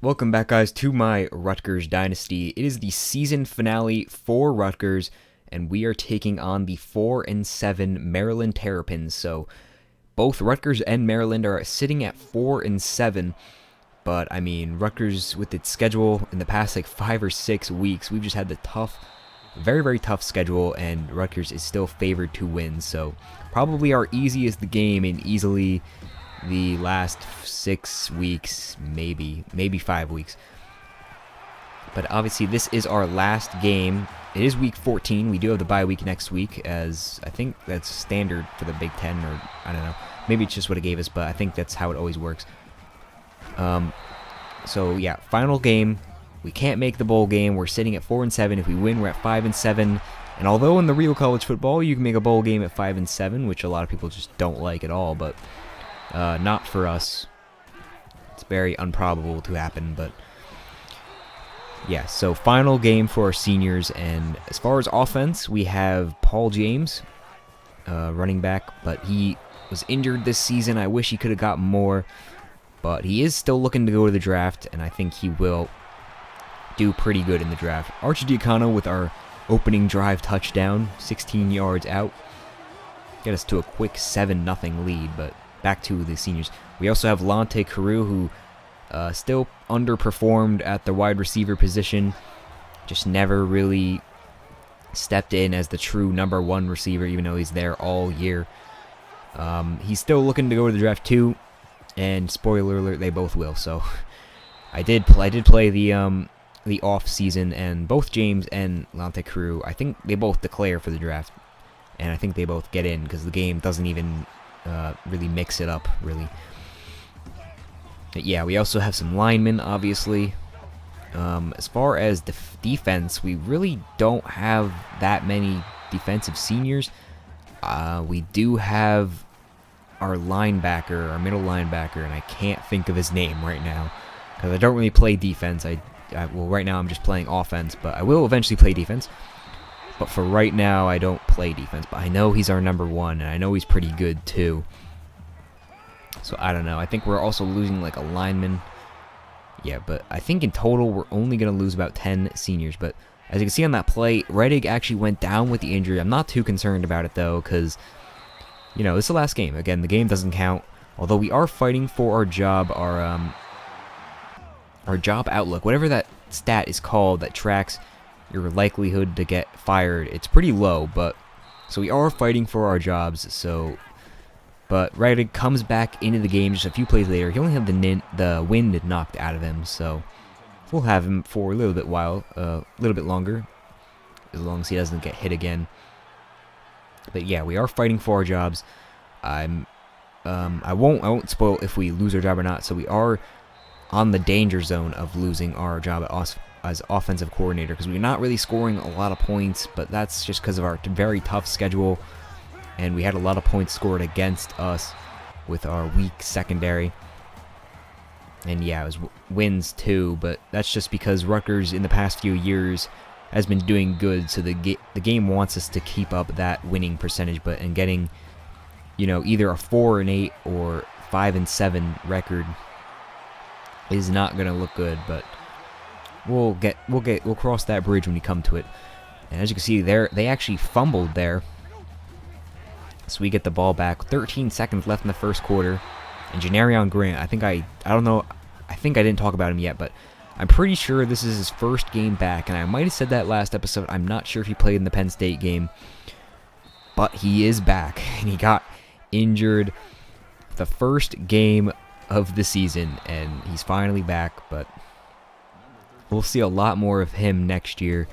Welcome back, guys, to my Rutgers Dynasty. It is the season finale for Rutgers, and we are taking on the 4-7 Maryland Terrapins. So both Rutgers and Maryland are sitting at 4-7, but I mean, Rutgers, with its schedule in the past like 5 or 6 weeks, we've just had the very tough schedule, and Rutgers is still favored to win. So probably our easiest game in easily the last 6 weeks, maybe 5 weeks. But obviously this is our last game. It is week 14. We do have the bye week next week, as I think that's standard for the Big Ten, or I don't know. Maybe it's just what it gave us, but I think that's how it always works. So yeah, final game. We can't make the bowl game. We're sitting at 4-7. If we win, we're at 5-7. And although in the real college football you can make a bowl game at 5-7, which a lot of people just don't like at all, but not for us. It's very improbable to happen, but yeah, so final game for our seniors. And as far as offense, we have Paul James, running back, but he was injured this season. I wish he could have got more, but he is still looking to go to the draft, and I think he will do pretty good in the draft. Ncaa with our opening drive touchdown, 16 yards out, get us to a quick 7-0 lead, but back to the seniors. We also have Ncaa, who still underperformed at the wide receiver position. Just never really stepped in as the true #1 receiver, even though he's there all year. He's still looking to go to the draft too, and spoiler alert, they both will. So I did play the off season, and both James and Ncaa, I think they both declare for the draft, and I think they both get in because the game doesn't even really mix it up, really. But yeah, we also have some linemen, obviously. As far as defense, we really don't have that many defensive seniors. We do have our linebacker, our middle linebacker, and I can't think of his name right now because I don't really play defense. Well, right now I'm just playing offense, but I will eventually play defense. But for right now, I don't play defense. But I know he's our #1, and I know he's pretty good too. So I don't know. I think we're also losing like a lineman. Yeah, but I think in total we're only going to lose about 10 seniors. But as you can see on that play, Reddick actually went down with the injury. I'm not too concerned about it though, because you know, this is the last game. Again, the game doesn't count. Although we are fighting for our job, our job outlook, whatever that stat is called that tracks your likelihood to get fired. It's pretty low, but so we are fighting for our jobs. So, but Reddick comes back into the game just a few plays later. He only had the wind knocked out of him, so we'll have him for a little bit longer, as long as he doesn't get hit again. But yeah, we are fighting for our jobs. I won't spoil if we lose our job or not. So we are on the danger zone of losing our job as offensive coordinator, because we're not really scoring a lot of points, but that's just because of our very tough schedule, and we had a lot of points scored against us with our weak secondary. And yeah, it was wins too, but that's just because Rutgers in the past few years has been doing good, so the game wants us to keep up that winning percentage, and getting, you know, either a 4-8 or 5-7 record is not gonna look good, but we'll cross that bridge when we come to it. And as you can see there, they actually fumbled there, so we get the ball back. 13 seconds left in the first quarter, and Janarion Grant, I think I didn't talk about him yet, but I'm pretty sure this is his first game back, and I might have said that last episode. I'm not sure if he played in the Penn State game, but he is back, and he got injured the first game of the season, and he's finally back. But we'll see a lot more of him next year,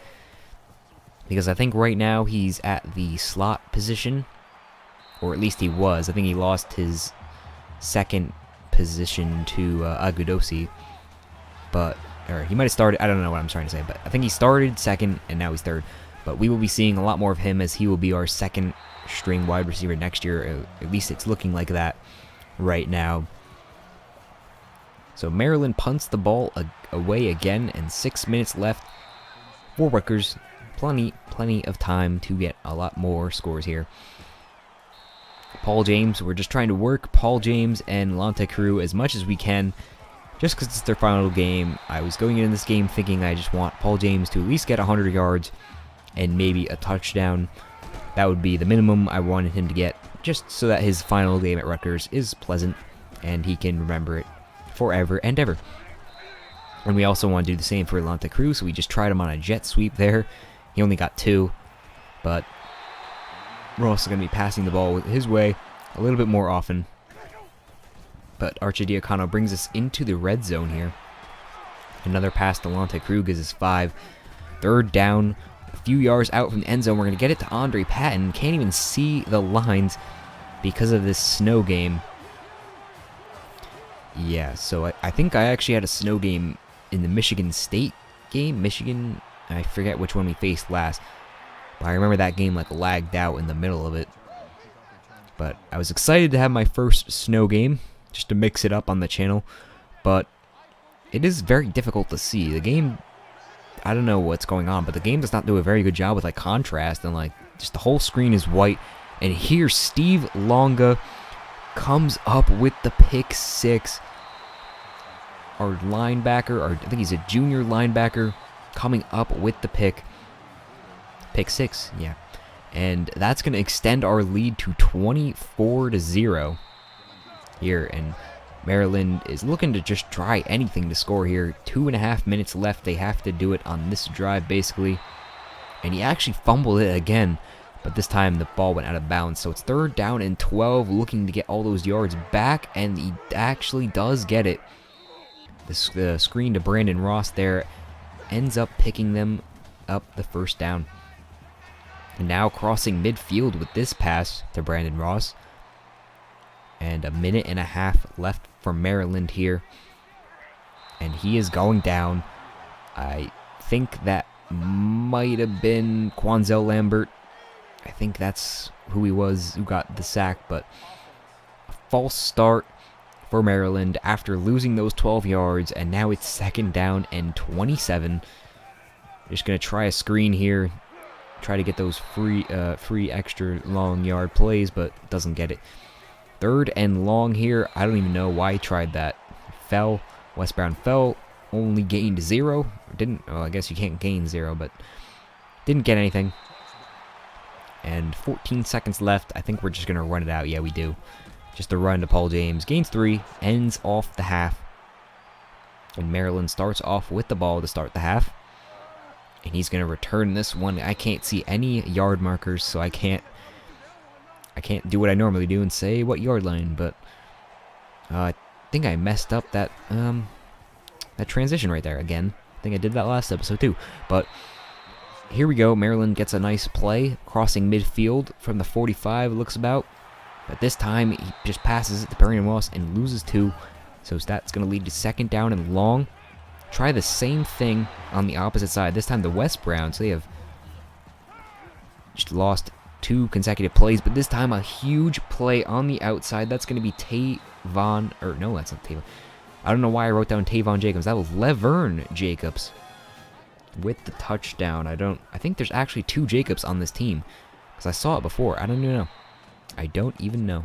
because I think right now he's at the slot position, or at least he was. I think he lost his second position to Agudosi, or he might have started, I don't know what I'm trying to say, but I think he started second and now he's third. But we will be seeing a lot more of him, as he will be our second string wide receiver next year. At least it's looking like that right now. So Maryland punts the ball away again, and 6 minutes left for Rutgers. Plenty of time to get a lot more scores here. Paul James, we're just trying to work Paul James and Ncaa as much as we can. just because it's their final game. I was going into this game thinking I just want Paul James to at least get 100 yards and maybe a touchdown. That would be the minimum I wanted him to get, just so that his final game at Rutgers is pleasant and he can remember it forever and ever. And we also want to do the same for Ncaa, so we just tried him on a jet sweep there. He only got 2, but we're also going to be passing the ball his way a little bit more often. But Arcidiacono brings us into the red zone here. Another pass to Ncaa gives us 5. Third down, a few yards out from the end zone. We're going to get it to Andre Patton. Can't even see the lines because of this snow game. Yeah, so I think I actually had a snow game in the Michigan State game. Michigan, I forget which one we faced last. But I remember that game like lagged out in the middle of it. But I was excited to have my first snow game, just to mix it up on the channel. But it is very difficult to see. The game, I don't know what's going on, but the game does not do a very good job with like contrast, and like just the whole screen is white. And here Steve Longa comes up with the pick 6. Our linebacker, or I think he's a junior linebacker, coming up with the pick 6, yeah. And that's going to extend our lead to 24-0 here. And Maryland is looking to just try anything to score here. 2.5 minutes left. They have to do it on this drive, basically. And he actually fumbled it again, but this time the ball went out of bounds. So it's 3rd down and 12, looking to get all those yards back, and he actually does get it. The screen to Brandon Ross there ends up picking them up the 1st down. And now crossing midfield with this pass to Brandon Ross. And 1.5 minutes left for Maryland here. And he is going down. I think that might have been Quanzel Lambert. I think that's who he was who got the sack. But a false start for Maryland after losing those 12 yards. And now it's 2nd down and 27. Just going to try a screen here. Try to get those free extra long yard plays, but doesn't get it. 3rd and long here. I don't even know why he tried that. Fell. Wes Brown fell. Only gained 0. Didn't. Well, I guess you can't gain 0, but didn't get anything. And 14 seconds left. I think we're just gonna run it out. Yeah, we do. Just a run to Paul James. Gains 3. Ends off the half. And Maryland starts off with the ball to start the half. And he's going to return this one. I can't see any yard markers, so I can't do what I normally do and say what yard line, but I think I messed up that that transition right there again. I think I did that last episode too. But here we go. Maryland gets a nice play, crossing midfield from the 45, it looks about. But this time, he just passes it to Brandon Ross and loses 2. So that's going to lead to 2nd down and long. Try the same thing on the opposite side. This time the West Browns, they have just lost 2 consecutive plays, but this time a huge play on the outside. That's going to be Tavon, or no, that's not Tavon. I don't know why I wrote down Tavon Jacobs. That was Laverne Jacobs with the touchdown. I think there's actually 2 Jacobs on this team, because I saw it before. I don't even know. I don't even know.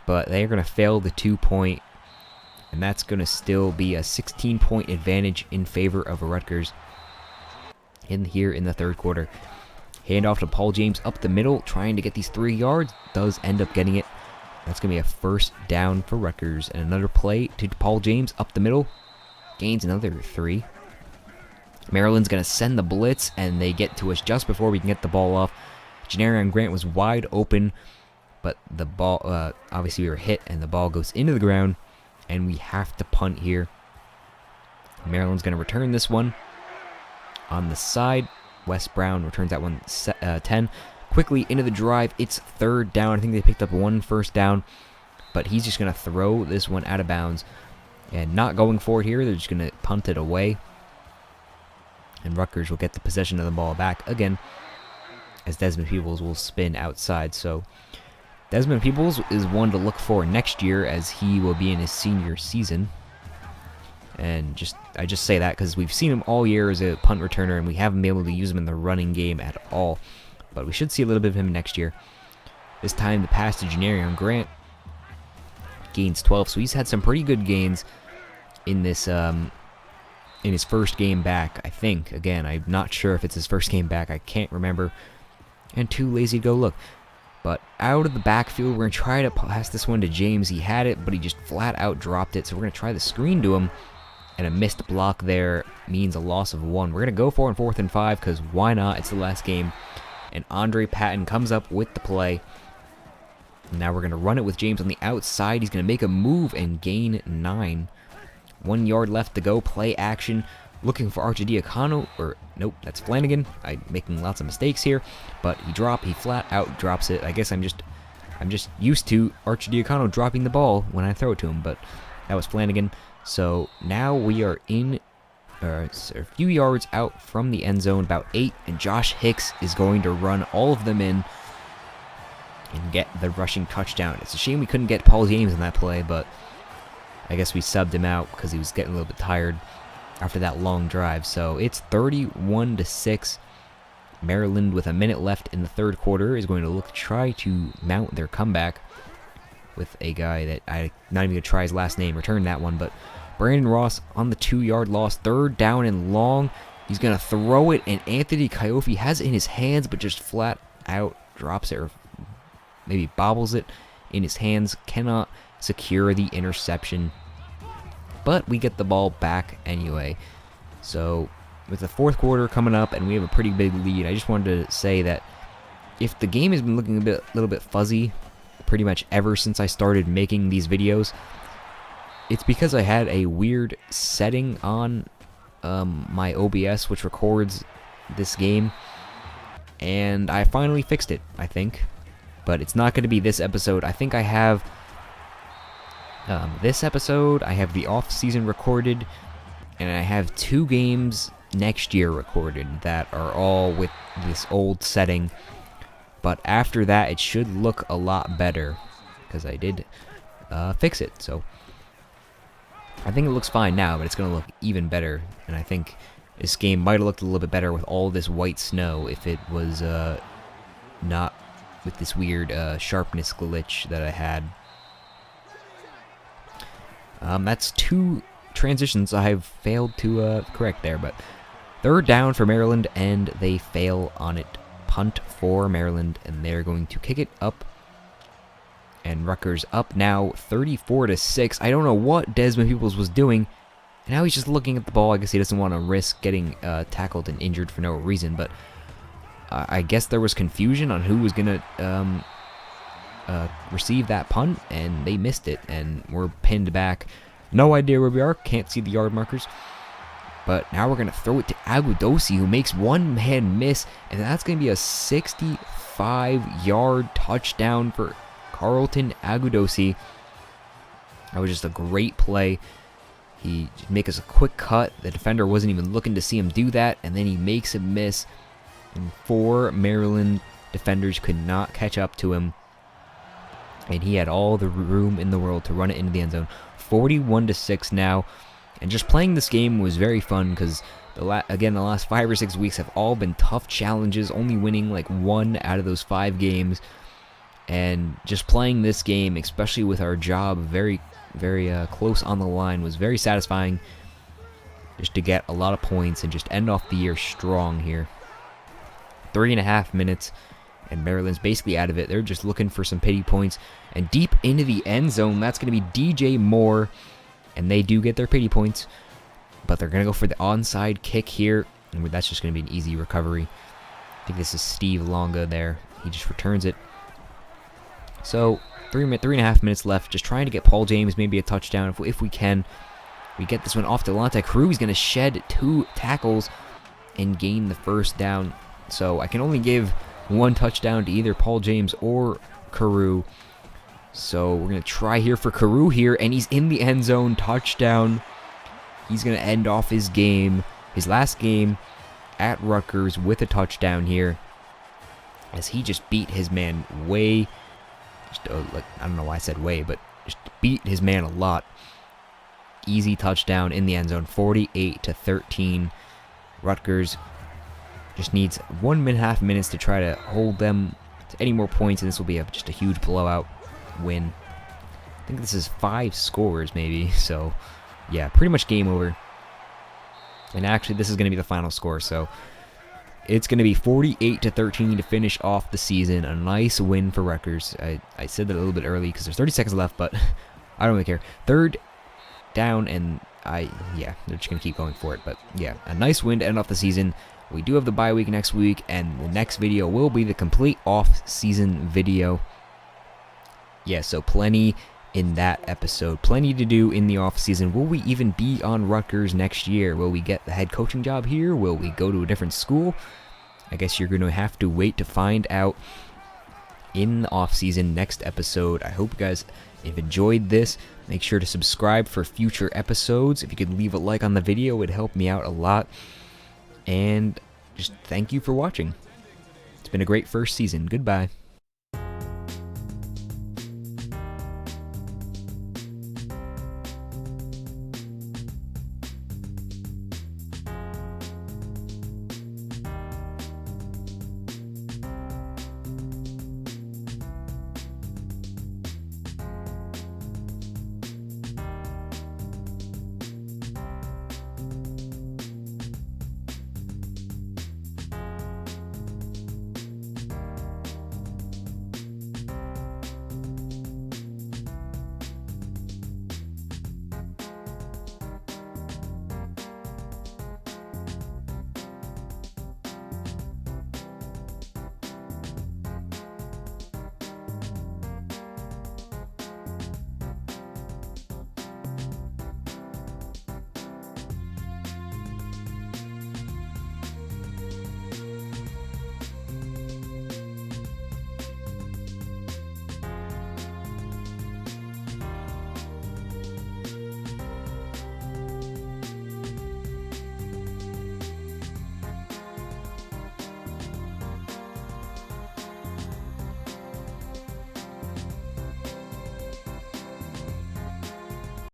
But they're going to fail the 2-point. And that's going to still be a 16-point advantage in favor of Rutgers here in the 3rd quarter. Handoff to Paul James up the middle, trying to get these 3 yards. Does end up getting it. That's going to be a 1st down for Rutgers. And another play to Paul James up the middle. Gains another 3. Maryland's going to send the blitz, and they get to us just before we can get the ball off. Janarion Grant was wide open, but the ball, obviously we were hit, and the ball goes into the ground. And we have to punt here. Maryland's going to return this one on the side. Wes Brown returns that one 10. Quickly into the drive. It's 3rd down. I think they picked up 1 first down. But he's just going to throw this one out of bounds. And not going for it here. They're just going to punt it away. And Rutgers will get the possession of the ball back again, as Desmond Peoples will spin outside. So Desmond Peoples is one to look for next year, as he will be in his senior season. And I just say that because we've seen him all year as a punt returner, and we haven't been able to use him in the running game at all. But we should see a little bit of him next year. This time the pass to Janarion Grant gains 12. So he's had some pretty good gains in this in his first game back, I think. Again, I'm not sure if it's his first game back. I can't remember. And too lazy to go look. But out of the backfield, we're going to try to pass this one to James. He had it, but he just flat out dropped it. So we're going to try the screen to him. And a missed block there means a loss of 1. We're going to go for it on 4th and 5 because why not? It's the last game. And Andre Patton comes up with the play. Now we're going to run it with James on the outside. He's going to make a move and gain 9. 1 yard left to go. Play action. Looking for Archidiacono, or nope, that's Flanagan. I'm making lots of mistakes here, but he flat out drops it. I guess I'm just used to Archidiacono dropping the ball when I throw it to him, but that was Flanagan. So now we are in a few yards out from the end zone, about 8, and Josh Hicks is going to run all of them in and get the rushing touchdown. It's a shame we couldn't get Paul James in that play, but I guess we subbed him out because he was getting a little bit tired after that long drive. So it's 31-6. Maryland, with a minute left in the third quarter, is going to look to try to mount their comeback with a guy that I'm not even going to try his last name, return that one, but Brandon Ross on the 2-yard loss, 3rd down and long. He's going to throw it, and Anthony Coyote has it in his hands, but just flat out drops it, or maybe bobbles it in his hands, cannot secure the interception. But we get the ball back anyway. So with the fourth quarter coming up and we have a pretty big lead, I just wanted to say that if the game has been looking a little bit fuzzy pretty much ever since I started making these videos, it's because I had a weird setting on my OBS which records this game, and I finally fixed it, I think. But it's not going to be this episode. I think I have this episode, I have the off-season recorded, and I have 2 games next year recorded that are all with this old setting. But after that, it should look a lot better, because I did fix it. So I think it looks fine now, but it's going to look even better. And I think this game might have looked a little bit better with all this white snow if it was not with this weird sharpness glitch that I had. That's 2 transitions I have failed to correct there, but 3rd down for Maryland, and they fail on it. Punt for Maryland, and they're going to kick it up. And Rutgers up now 34-6. I don't know what Desmond Peoples was doing. And now he's just looking at the ball. I guess he doesn't want to risk getting tackled and injured for no reason, but I guess there was confusion on who was going to receive that punt, and they missed it, and we're pinned back. No idea where we are, can't see the yard markers. But now we're going to throw it to Agudosi, who makes one man miss, and that's going to be a 65-yard touchdown for Carlton Agudosi. That was just a great play. He makes us a quick cut. The defender wasn't even looking to see him do that, and then he makes a miss, and 4 Maryland defenders could not catch up to him. And he had all the room in the world to run it into the end zone. 41-6 now. And just playing this game was very fun because, again, the last 5 or 6 weeks have all been tough challenges, only winning like 1 out of those 5 games. And just playing this game, especially with our job very, very close on the line, was very satisfying. Just to get a lot of points and just end off the year strong here. 3.5 minutes. And Maryland's basically out of it. They're just looking for some pity points. And deep into the end zone, that's going to be DJ Moore. And they do get their pity points. But they're going to go for the onside kick here. And that's just going to be an easy recovery. I think this is Steve Longa there. He just returns it. So, 3.5 minutes left. Just trying to get Paul James maybe a touchdown if we can. We get this one off to Delonte Crew. He's going to shed 2 tackles and gain the first down. So, I can only give 1 touchdown to either Paul James or Carew. So we're going to try here for Carew here, and he's in the end zone. Touchdown. He's going to end off his game, his last game at Rutgers, with a touchdown here, as he just beat his man way. I don't know why I said way, but just beat his man a lot. Easy touchdown in the end zone, 48-13. Rutgers just needs 1.5 minutes to try to hold them to any more points, and this will be just a huge blowout win. I think this is 5 scores maybe, so yeah, pretty much game over. And actually, this is going to be the final score, so it's going to be 48-13 to finish off the season. A nice win for Rutgers. I said that a little bit early because there's 30 seconds left, but I don't really care. 3rd down, and yeah, they're just going to keep going for it. But yeah, a nice win to end off the season. We do have the bye week next week, and the next video will be the complete off-season video. Yeah, so plenty in that episode. Plenty to do in the off-season. Will we even be on Rutgers next year? Will we get the head coaching job here? Will we go to a different school? I guess you're going to have to wait to find out in the off-season next episode. I hope you guys have enjoyed this. Make sure to subscribe for future episodes. If you could leave a like on the video, it would help me out a lot. And just thank you for watching. It's been a great first season. Goodbye.